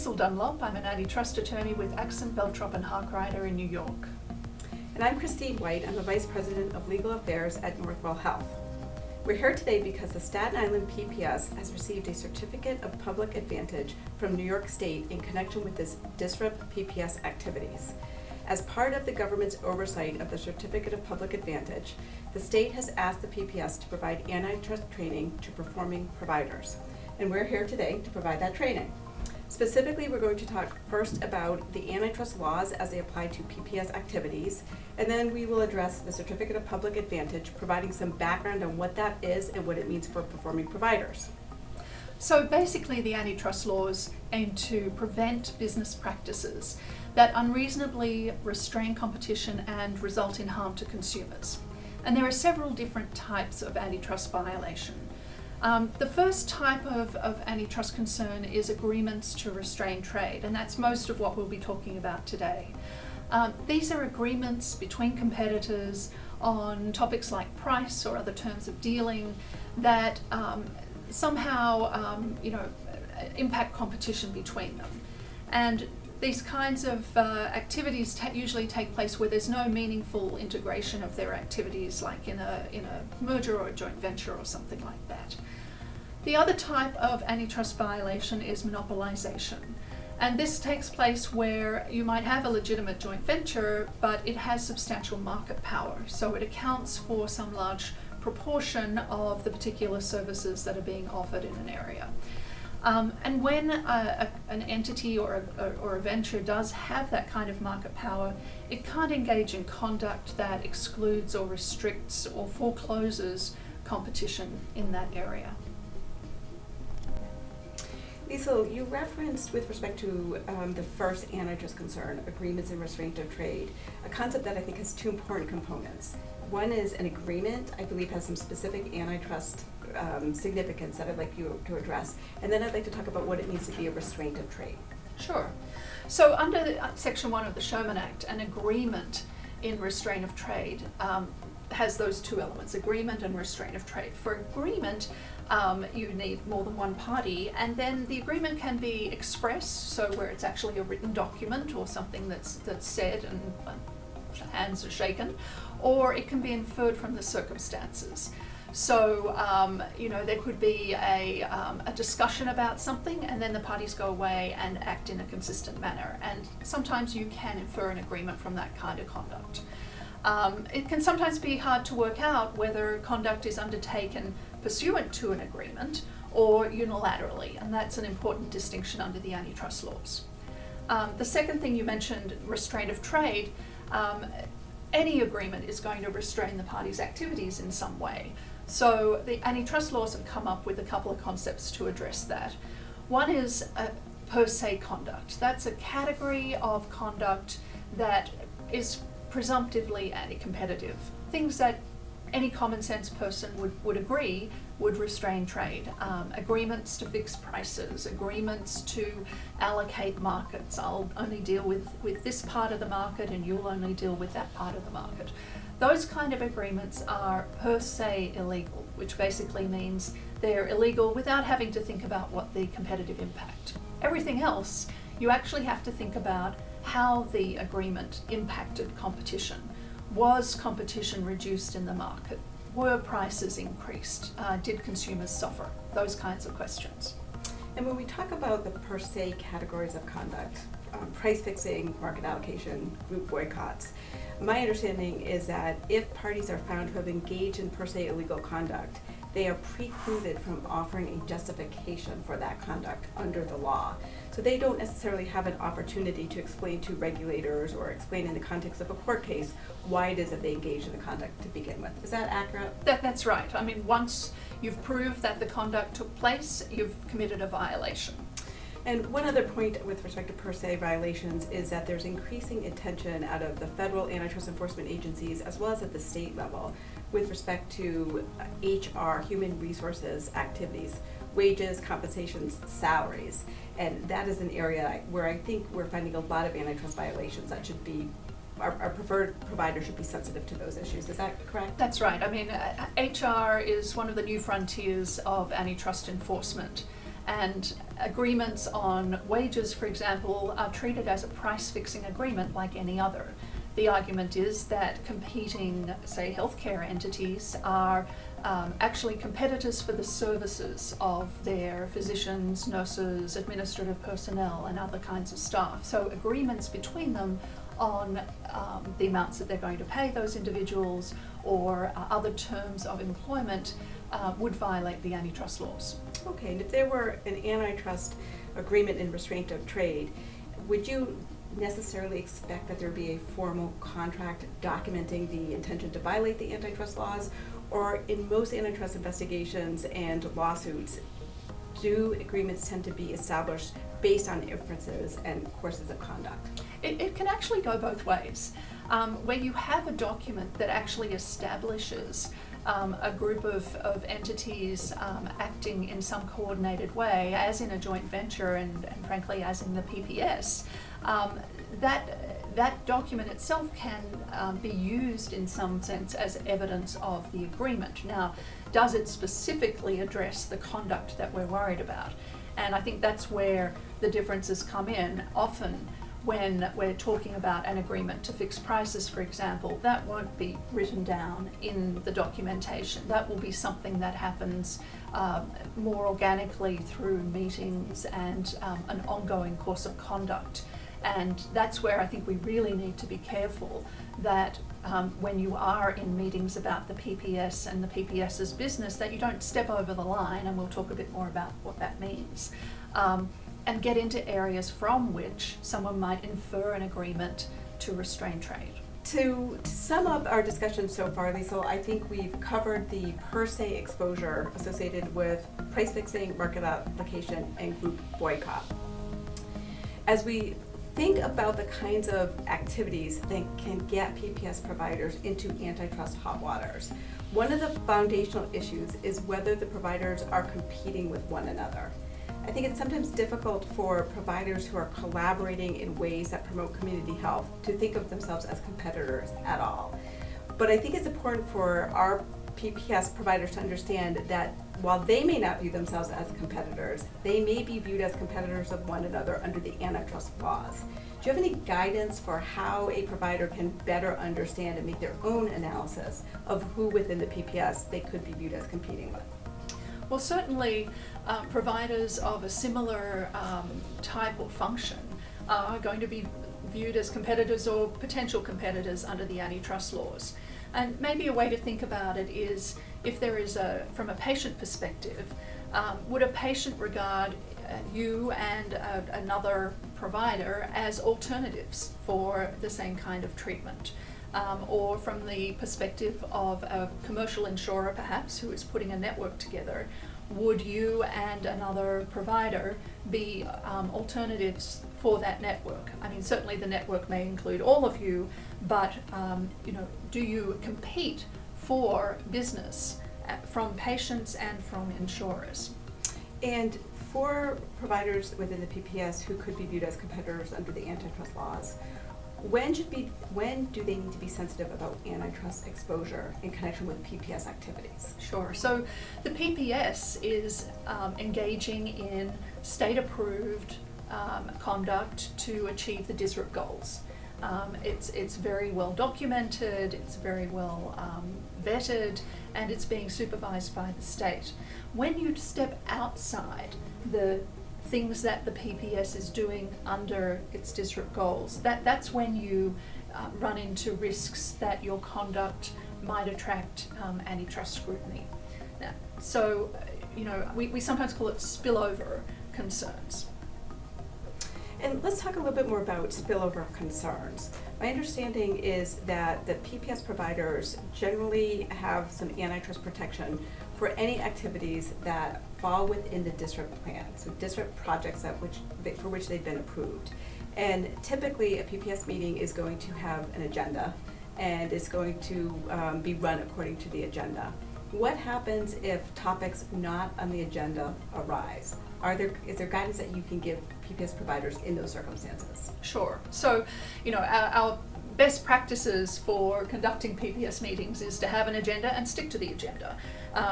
Liesl Dunlop. I'm an antitrust attorney with Axon, Beltrop and Harkrider in New York. And I'm Christine White. I'm the Vice President of Legal Affairs at Northwell Health. We're here today because the Staten Island PPS has received a Certificate of Public Advantage from New York State in connection with this disrupt PPS activities. As part of the government's oversight of the Certificate of Public Advantage, the state has asked the PPS to provide antitrust training to performing providers. And we're here today to provide that training. Specifically, we're going to talk first about the antitrust laws as they apply to PPS activities, and then we will address the Certificate of Public Advantage, providing some background on what that is and what it means for performing providers. So basically, the antitrust laws aim to prevent business practices that unreasonably restrain competition and result in harm to consumers. And there are several different types of antitrust violation. The first type of antitrust concern is agreements to restrain trade, and that's most of what we'll be talking about today. These are agreements between competitors on topics like price or other terms of dealing that somehow impact competition between them. And these kinds of activities usually take place where there's no meaningful integration of their activities, like in a merger or a joint venture or something like that. The other type of antitrust violation is monopolization. And this takes place where you might have a legitimate joint venture, but it has substantial market power. So it accounts for some large proportion of the particular services that are being offered in an area. And when an entity or a venture does have that kind of market power, it can't engage in conduct that excludes or restricts or forecloses competition in that area. Liesl, you referenced with respect to the first antitrust concern, agreements and restraint of trade, a concept that I think has two important components. One is an agreement, I believe has some specific antitrust significance that I'd like you to address. And then I'd like to talk about what it means to be a restraint of trade. Sure. So under Section 1 of the Sherman Act, an agreement in restraint of trade has those two elements, agreement and restraint of trade. For agreement, you need more than one party, and then the agreement can be expressed, so where it's actually a written document or something that's said and hands are shaken, or it can be inferred from the circumstances. So, there could be a discussion about something, and then the parties go away and act in a consistent manner. And sometimes you can infer an agreement from that kind of conduct. It can sometimes be hard to work out whether conduct is undertaken pursuant to an agreement or unilaterally, and that's an important distinction under the antitrust laws. The second thing you mentioned, restraint of trade, any agreement is going to restrain the parties' activities in some way. So the antitrust laws have come up with a couple of concepts to address that. One is per se conduct. That's a category of conduct that is presumptively anti-competitive. Things that any common sense person would agree would restrain trade. Agreements to fix prices, agreements to allocate markets. I'll only deal with this part of the market and you'll only deal with that part of the market. Those kind of agreements are per se illegal, which basically means they're illegal without having to think about what the competitive impact. Everything else, you actually have to think about how the agreement impacted competition. Was competition reduced in the market? Were prices increased? Did consumers suffer? Those kinds of questions. And when we talk about the per se categories of conduct, price fixing, market allocation, group boycotts, my understanding is that if parties are found to have engaged in per se illegal conduct, they are precluded from offering a justification for that conduct under the law. So they don't necessarily have an opportunity to explain to regulators or explain in the context of a court case why it is that they engage in the conduct to begin with. Is that accurate? That's right. I mean, once you've proved that the conduct took place, you've committed a violation. And one other point with respect to per se violations is that there's increasing attention out of the federal antitrust enforcement agencies as well as at the state level with respect to HR, human resources activities, wages, compensations, salaries. And that is an area where I think we're finding a lot of antitrust violations that should be, our preferred provider should be sensitive to those issues. Is that correct? That's right. I mean, HR is one of the new frontiers of antitrust enforcement. And agreements on wages, for example, are treated as a price-fixing agreement like any other. The argument is that competing, say, healthcare entities are actually competitors for the services of their physicians, nurses, administrative personnel, and other kinds of staff. So agreements between them on the amounts that they're going to pay those individuals or other terms of employment would violate the antitrust laws. Okay, and if there were an antitrust agreement in restraint of trade, would you necessarily expect that there be a formal contract documenting the intention to violate the antitrust laws? Or in most antitrust investigations and lawsuits, do agreements tend to be established based on inferences and courses of conduct? It can actually go both ways. Where you have a document that actually establishes a group of entities acting in some coordinated way, as in a joint venture and frankly as in the PPS, that document itself can be used in some sense as evidence of the agreement. Now, does it specifically address the conduct that we're worried about? And I think that's where the differences come in. Often when we're talking about an agreement to fix prices, for example, that won't be written down in the documentation. That will be something that happens more organically through meetings and an ongoing course of conduct. And that's where I think we really need to be careful that when you are in meetings about the PPS and the PPS's business, that you don't step over the line, and we'll talk a bit more about what that means, and get into areas from which someone might infer an agreement to restrain trade. To sum up our discussion so far, Liesl, I think we've covered the per se exposure associated with price fixing, market application, and group boycott. As we think about the kinds of activities that can get PPS providers into antitrust hot waters, one of the foundational issues is whether the providers are competing with one another. I think it's sometimes difficult for providers who are collaborating in ways that promote community health to think of themselves as competitors at all. But I think it's important for our PPS providers to understand that while they may not view themselves as competitors, they may be viewed as competitors of one another under the antitrust laws. Do you have any guidance for how a provider can better understand and make their own analysis of who within the PPS they could be viewed as competing with? Well, certainly providers of a similar type or function are going to be viewed as competitors or potential competitors under the antitrust laws. And maybe a way to think about it is, if there is from a patient perspective, would a patient regard you and another provider as alternatives for the same kind of treatment? Or from the perspective of a commercial insurer perhaps who is putting a network together, would you and another provider be alternatives for that network? I mean, certainly the network may include all of you, but do you compete for business from patients and from insurers? And for providers within the PPS who could be viewed as competitors under the antitrust laws, when do they need to be sensitive about antitrust exposure in connection with PPS activities? Sure. So the PPS is engaging in state-approved conduct to achieve the DSRIP goals. It's very well documented, it's very well vetted, and it's being supervised by the state. When you step outside the things that the PPS is doing under its DSRIP goals, that's when you run into risks that your conduct might attract antitrust scrutiny. Now, so, we sometimes call it spillover concerns. And let's talk a little bit more about spillover concerns. My understanding is that the PPS providers generally have some antitrust protection for any activities that fall within the DSRIP plan, so DSRIP projects for which they've been approved. And typically a PPS meeting is going to have an agenda and is going to be run according to the agenda. What happens if topics not on the agenda arise? Is there guidance that you can give PPS providers in those circumstances? Sure. So, our best practices for conducting PPS meetings is to have an agenda and stick to the agenda,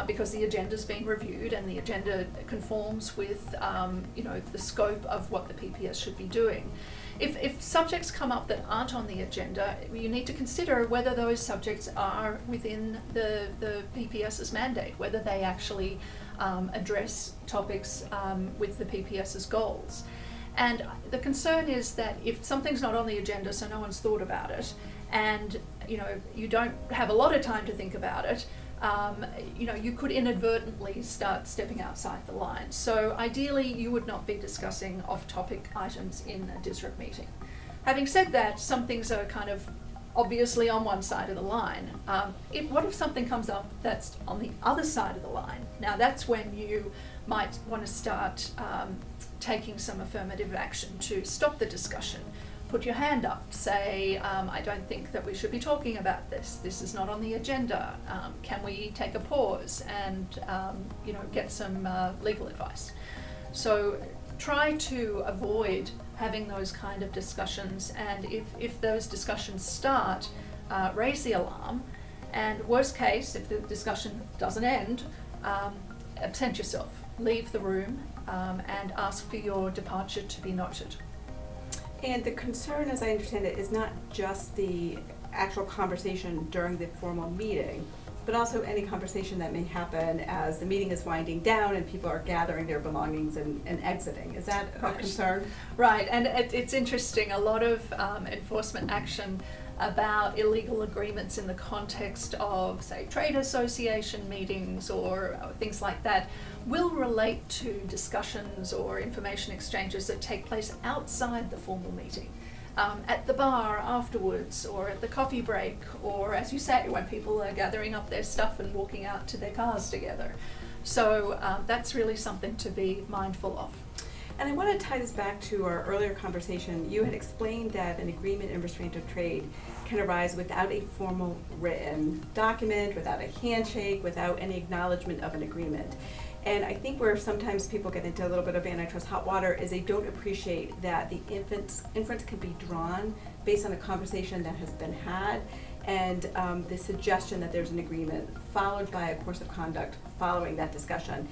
because the agenda is being reviewed and the agenda conforms with the scope of what the PPS should be doing. If subjects come up that aren't on the agenda, you need to consider whether those subjects are within the PPS's mandate, whether they actually address topics with the PPS's goals. And the concern is that if something's not on the agenda, so no one's thought about it, and you don't have a lot of time to think about it, you could inadvertently start stepping outside the line. So ideally, you would not be discussing off-topic items in a DISRIP meeting. Having said that, some things are kind of obviously on one side of the line. What if something comes up that's on the other side of the line? Now that's when you might want to start taking some affirmative action to stop the discussion. Put your hand up, say, I don't think that we should be talking about this. This is not on the agenda. Can we take a pause and get some legal advice? So try to avoid having those kind of discussions, and if those discussions start, raise the alarm, and worst case, if the discussion doesn't end, absent yourself, leave the room, and ask for your departure to be noted. And the concern, as I understand it, is not just the actual conversation during the formal meeting, but also any conversation that may happen as the meeting is winding down and people are gathering their belongings and exiting. Is that a concern? Right, and it's interesting. A lot of enforcement action about illegal agreements in the context of, say, trade association meetings or things like that will relate to discussions or information exchanges that take place outside the formal meeting. At the bar afterwards, or at the coffee break, or as you say, when people are gathering up their stuff and walking out to their cars together. So that's really something to be mindful of. And I want to tie this back to our earlier conversation. You had explained that an agreement in restraint of trade can arise without a formal written document, without a handshake, without any acknowledgement of an agreement. And I think where sometimes people get into a little bit of antitrust hot water is they don't appreciate that the inference can be drawn based on a conversation that has been had, and the suggestion that there's an agreement followed by a course of conduct following that discussion.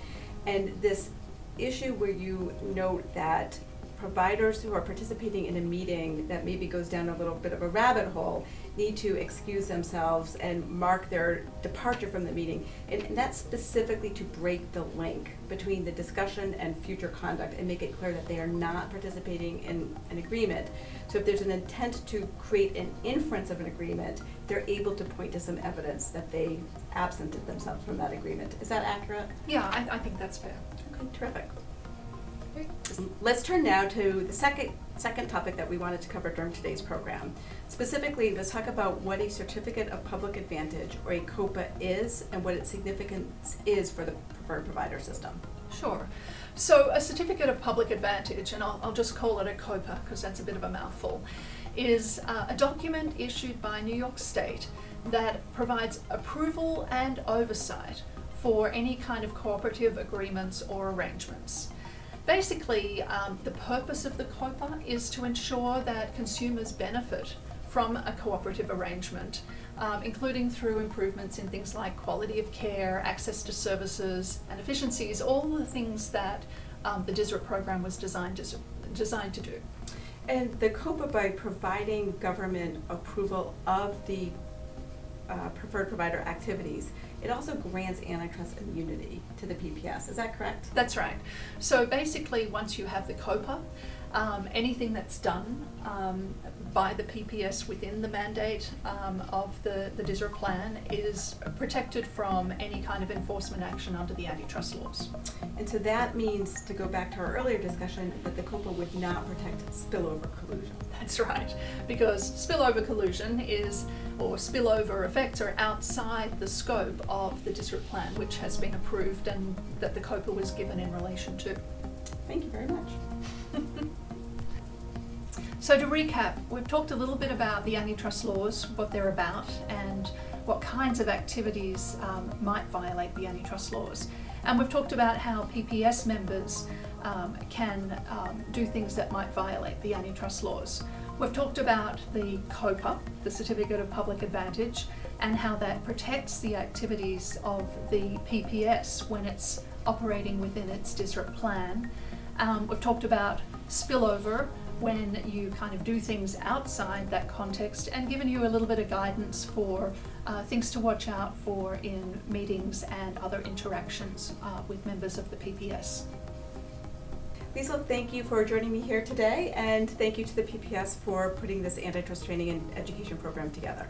And this issue where you note that providers who are participating in a meeting that maybe goes down a little bit of a rabbit hole need to excuse themselves and mark their departure from the meeting. And that's specifically to break the link between the discussion and future conduct and make it clear that they are not participating in an agreement. So if there's an intent to create an inference of an agreement, they're able to point to some evidence that they absented themselves from that agreement. Is that accurate? Yeah, I think that's fair. Okay, terrific. Let's turn now to the second topic that we wanted to cover during today's program. Specifically, let's talk about what a Certificate of Public Advantage, or a COPA, is and what its significance is for the preferred provider system. Sure. So a Certificate of Public Advantage, and I'll just call it a COPA because that's a bit of a mouthful, is a document issued by New York State that provides approval and oversight for any kind of cooperative agreements or arrangements. Basically, the purpose of the COPA is to ensure that consumers benefit from a cooperative arrangement, including through improvements in things like quality of care, access to services, and efficiencies, all the things that the DISRIP program was designed to do. And the COPA, by providing government approval of the preferred provider activities, it also grants antitrust immunity to the PPS. Is that correct? That's right. So basically, once you have the COPA, anything that's done by the PPS within the mandate of the DISRIP plan is protected from any kind of enforcement action under the antitrust laws. And so that means, to go back to our earlier discussion, that the COPA would not protect spillover collusion. That's right, because spillover collusion or spillover effects are outside the scope of the DISRIP plan, which has been approved and that the COPA was given in relation to. Thank you very much. So to recap, we've talked a little bit about the antitrust laws, what they're about, and what kinds of activities might violate the antitrust laws. And we've talked about how PPS members can do things that might violate the antitrust laws. We've talked about the COPA, the Certificate of Public Advantage, and how that protects the activities of the PPS when it's operating within its district plan. We've talked about spillover, when you kind of do things outside that context, and given you a little bit of guidance for things to watch out for in meetings and other interactions with members of the PPS. Liesl, thank you for joining me here today, and thank you to the PPS for putting this antitrust training and education program together.